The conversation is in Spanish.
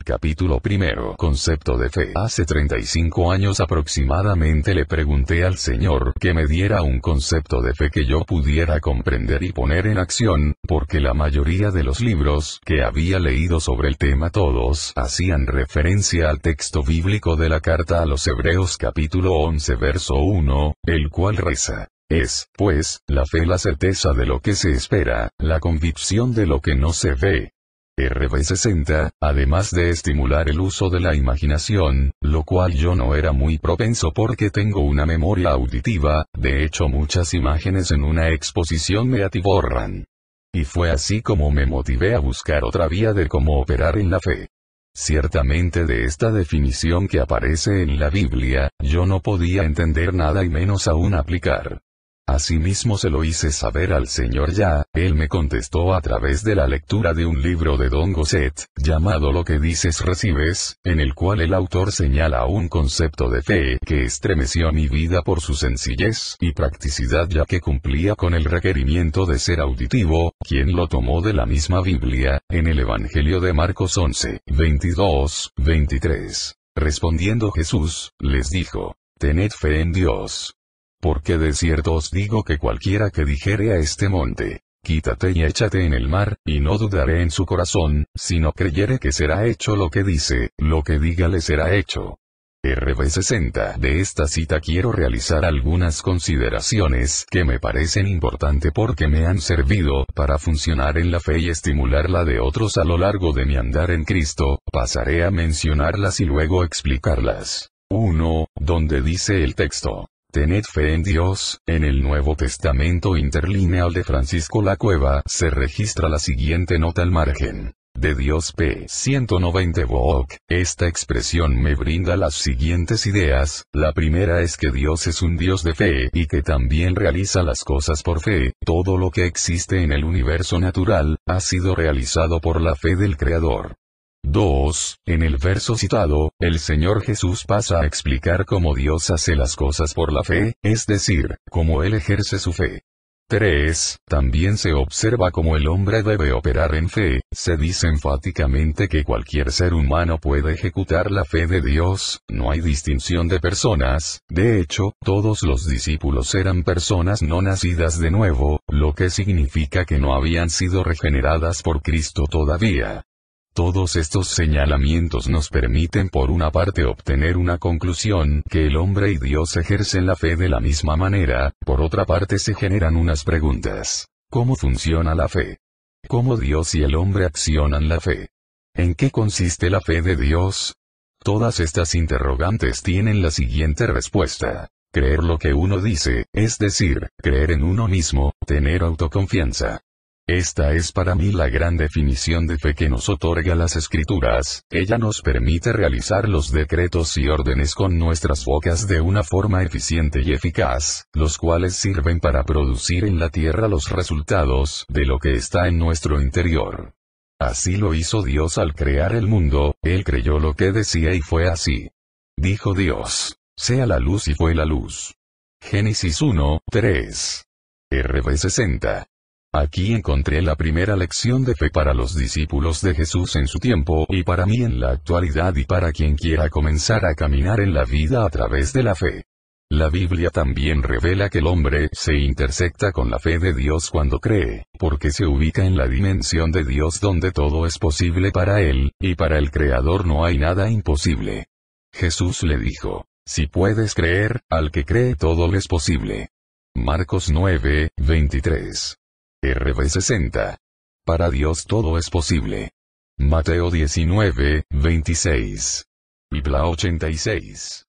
Capítulo primero. Concepto de fe. Hace 35 años aproximadamente le pregunté al Señor que me diera un concepto de fe que yo pudiera comprender y poner en acción, porque la mayoría de los libros que había leído sobre el tema todos hacían referencia al texto bíblico de la carta a los Hebreos capítulo 11 verso 1, el cual reza: es, pues, la fe la certeza de lo que se espera, la convicción de lo que no se ve. RV 60, además de estimular el uso de la imaginación, lo cual yo no era muy propenso porque tengo una memoria auditiva, de hecho muchas imágenes en una exposición me atiborran. Y fue así como me motivé a buscar otra vía de cómo operar en la fe. Ciertamente de esta definición que aparece en la Biblia, yo no podía entender nada y menos aún aplicar. Asimismo se lo hice saber al Señor ya, Él me contestó a través de la lectura de un libro de Don Gosset, llamado Lo que dices recibes, en el cual el autor señala un concepto de fe que estremeció mi vida por su sencillez y practicidad ya que cumplía con el requerimiento de ser auditivo, quien lo tomó de la misma Biblia, en el Evangelio de Marcos 11, 22, 23. Respondiendo Jesús, les dijo: tened fe en Dios. Porque de cierto os digo que cualquiera que dijere a este monte, quítate y échate en el mar, y no dudaré en su corazón, sino creyere que será hecho lo que dice, lo que diga le será hecho. RV 60. De esta cita quiero realizar algunas consideraciones que me parecen importantes porque me han servido para funcionar en la fe y estimular la de otros a lo largo de mi andar en Cristo. Pasaré a mencionarlas y luego explicarlas. 1. Donde dice el texto: tened fe en Dios, en el Nuevo Testamento interlineal de Francisco La Cueva se registra la siguiente nota al margen. De Dios p. 190 Book. Esta expresión me brinda las siguientes ideas. La primera es que Dios es un Dios de fe y que también realiza las cosas por fe. Todo lo que existe en el universo natural ha sido realizado por la fe del Creador. 2. En el verso citado, el Señor Jesús pasa a explicar cómo Dios hace las cosas por la fe, es decir, cómo Él ejerce su fe. 3. También se observa cómo el hombre debe operar en fe. Se dice enfáticamente que cualquier ser humano puede ejecutar la fe de Dios, no hay distinción de personas. De hecho, todos los discípulos eran personas no nacidas de nuevo, lo que significa que no habían sido regeneradas por Cristo todavía. Todos estos señalamientos nos permiten por una parte obtener una conclusión que el hombre y Dios ejercen la fe de la misma manera, por otra parte se generan unas preguntas. ¿Cómo funciona la fe? ¿Cómo Dios y el hombre accionan la fe? ¿En qué consiste la fe de Dios? Todas estas interrogantes tienen la siguiente respuesta: creer lo que uno dice, es decir, creer en uno mismo, tener autoconfianza. Esta es para mí la gran definición de fe que nos otorga las Escrituras. Ella nos permite realizar los decretos y órdenes con nuestras bocas de una forma eficiente y eficaz, los cuales sirven para producir en la tierra los resultados de lo que está en nuestro interior. Así lo hizo Dios al crear el mundo. Él creyó lo que decía y fue así. Dijo Dios: sea la luz y fue la luz. Génesis 1, 3. RV 60. Aquí encontré la primera lección de fe para los discípulos de Jesús en su tiempo y para mí en la actualidad y para quien quiera comenzar a caminar en la vida a través de la fe. La Biblia también revela que el hombre se intersecta con la fe de Dios cuando cree, porque se ubica en la dimensión de Dios donde todo es posible para él, y para el Creador no hay nada imposible. Jesús le dijo: si puedes creer, al que cree todo le es posible. Marcos 9, 23. RV 60. Para Dios todo es posible. Mateo 19, 26. Biblia 86.